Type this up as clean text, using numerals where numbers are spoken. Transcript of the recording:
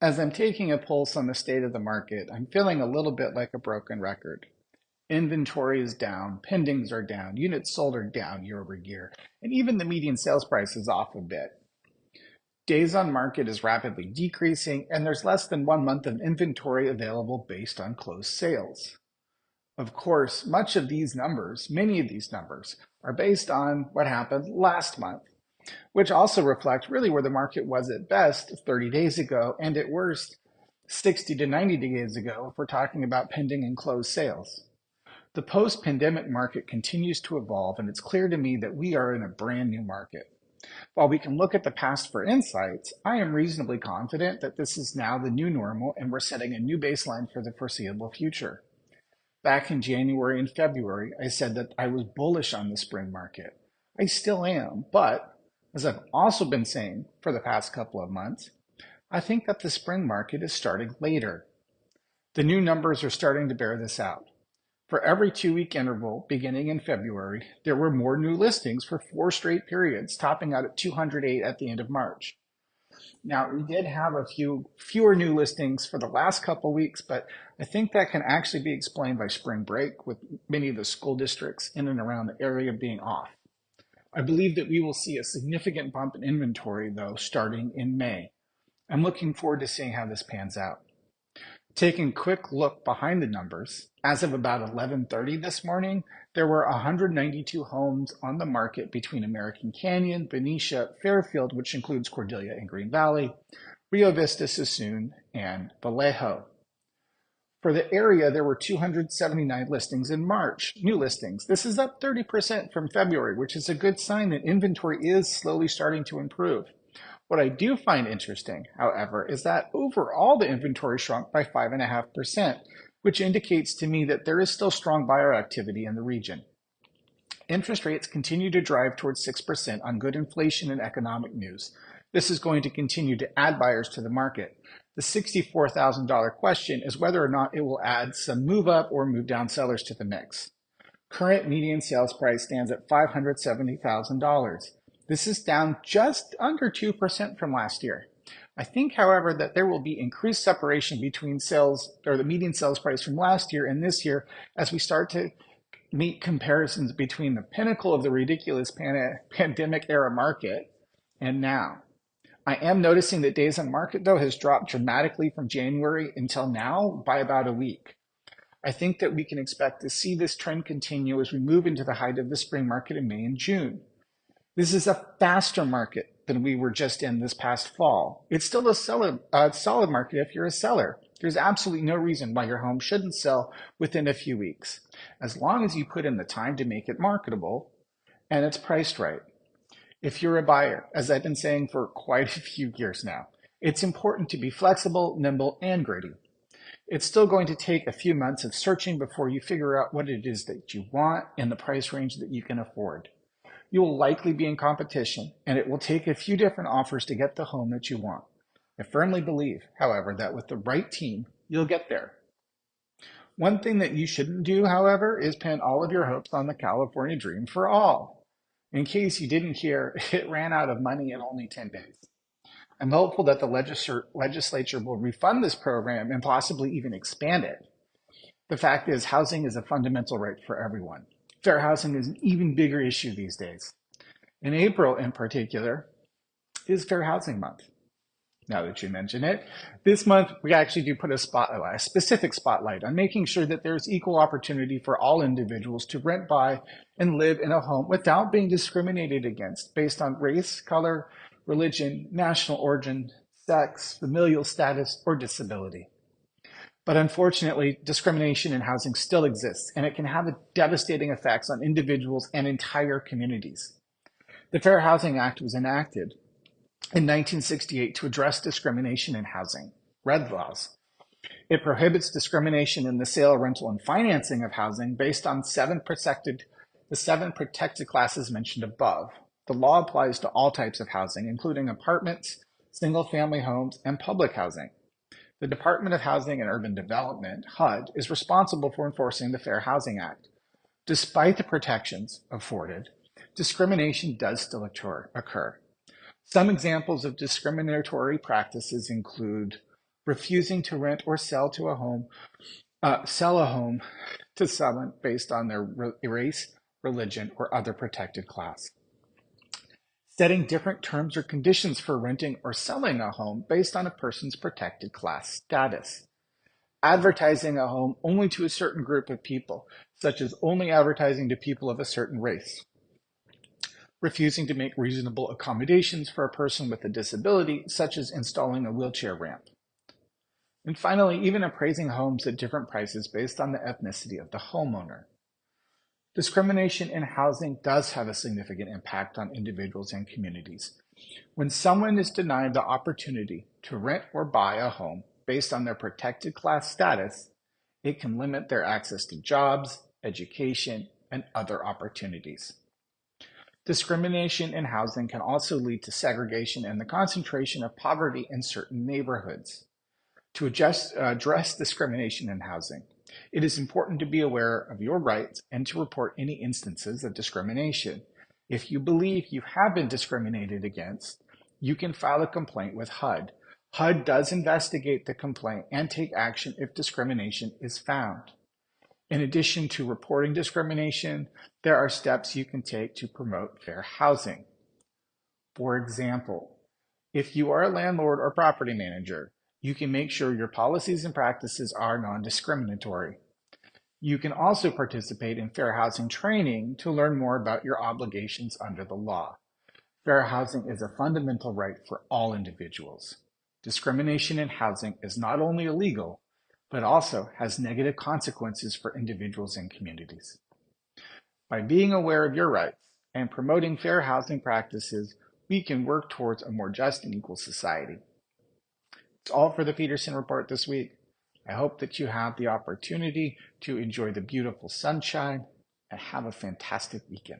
As I'm taking a pulse on the state of the market, I'm feeling a little bit like a broken record. Inventory is down, pendings are down, units sold are down year over year, and even the median sales price is off a bit. Days on market is rapidly decreasing, and there's less than 1 month of inventory available based on closed sales. Of course, many of these numbers, are based on what happened last month, which also reflect really where the market was at best 30 days ago and at worst 60 to 90 days ago if we're talking about pending and closed sales. The post-pandemic market continues to evolve, and it's clear to me that we are in a brand new market. While we can look at the past for insights, I am reasonably confident that this is now the new normal and we're setting a new baseline for the foreseeable future. Back in January and February, I said that I was bullish on the spring market. I still am, but as I've also been saying for the past couple of months, I think that the spring market is starting later. The new numbers are starting to bear this out. For every 2-week interval beginning in February, there were more new listings for 4 straight periods, topping out at 208 at the end of March. Now, we did have a few fewer new listings for the last couple of weeks, but I think that can actually be explained by spring break, with many of the school districts in and around the area being off. I believe that we will see a significant bump in inventory, though, starting in May. I'm looking forward to seeing how this pans out. Taking a quick look behind the numbers, as of about 11:30 this morning, there were 192 homes on the market between American Canyon, Benicia, Fairfield, which includes Cordelia and Green Valley, Rio Vista, Sassoon, and Vallejo. For the area, there were 279 listings in March, new listings. This is up 30% from February, which is a good sign that inventory is slowly starting to improve. What I do find interesting, however, is that overall the inventory shrunk by 5.5%, which indicates to me that there is still strong buyer activity in the region. Interest rates continue to drive towards 6% on good inflation and economic news. This is going to continue to add buyers to the market. The $64,000 question is whether or not it will add some move up or move down sellers to the mix. Current median sales price stands at $570,000. This is down just under 2% from last year. I think, however, that there will be increased separation between sales or the median sales price from last year and this year as we start to meet comparisons between the pinnacle of the ridiculous pandemic era market and now. I am noticing that days on market, though, has dropped dramatically from January until now by about a week. I think that we can expect to see this trend continue as we move into the height of the spring market in May and June. This is a faster market than we were just in this past fall. It's still a solid market if you're a seller. There's absolutely no reason why your home shouldn't sell within a few weeks, as long as you put in the time to make it marketable and it's priced right. If you're a buyer, as I've been saying for quite a few years now, it's important to be flexible, nimble, and gritty. It's still going to take a few months of searching before you figure out what it is that you want in the price range that you can afford. You will likely be in competition, and it will take a few different offers to get the home that you want. I firmly believe, however, that with the right team, you'll get there. One thing that you shouldn't do, however, is pin all of your hopes on the California Dream for all. In case you didn't hear, it ran out of money in only 10 days. I'm hopeful that the legislature will refund this program and possibly even expand it. The fact is, housing is a fundamental right for everyone. Fair housing is an even bigger issue these days. In April, in particular, is Fair Housing Month. Now that you mention it, this month we actually do put a specific spotlight on making sure that there's equal opportunity for all individuals to rent, buy, and live in a home without being discriminated against based on race, color, religion, national origin, sex, familial status, or disability. But unfortunately, discrimination in housing still exists, and it can have devastating effects on individuals and entire communities. The Fair Housing Act was enacted in 1968 to address discrimination in housing, RED laws. It prohibits discrimination in the sale, rental, and financing of housing based on the seven protected classes mentioned above. The law applies to all types of housing, including apartments, single-family homes, and public housing. The Department of Housing and Urban Development, HUD, is responsible for enforcing the Fair Housing Act. Despite the protections afforded, discrimination does still occur. Some examples of discriminatory practices include refusing to rent or sell a home to someone based on their race, religion, or other protected class. Setting different terms or conditions for renting or selling a home based on a person's protected class status. Advertising a home only to a certain group of people, such as only advertising to people of a certain race. Refusing to make reasonable accommodations for a person with a disability, such as installing a wheelchair ramp. And finally, even appraising homes at different prices based on the ethnicity of the homeowner. Discrimination in housing does have a significant impact on individuals and communities. When someone is denied the opportunity to rent or buy a home based on their protected class status, it can limit their access to jobs, education, and other opportunities. Discrimination in housing can also lead to segregation and the concentration of poverty in certain neighborhoods. To address discrimination in housing, it is important to be aware of your rights and to report any instances of discrimination. If you believe you have been discriminated against, you can file a complaint with HUD. HUD does investigate the complaint and take action if discrimination is found. In addition to reporting discrimination, there are steps you can take to promote fair housing. For example, if you are a landlord or property manager, you can make sure your policies and practices are non-discriminatory. You can also participate in fair housing training to learn more about your obligations under the law. Fair housing is a fundamental right for all individuals. Discrimination in housing is not only illegal, but also has negative consequences for individuals and communities. By being aware of your rights and promoting fair housing practices, we can work towards a more just and equal society. It's all for the Peterson Report this week. I hope that you have the opportunity to enjoy the beautiful sunshine and have a fantastic weekend.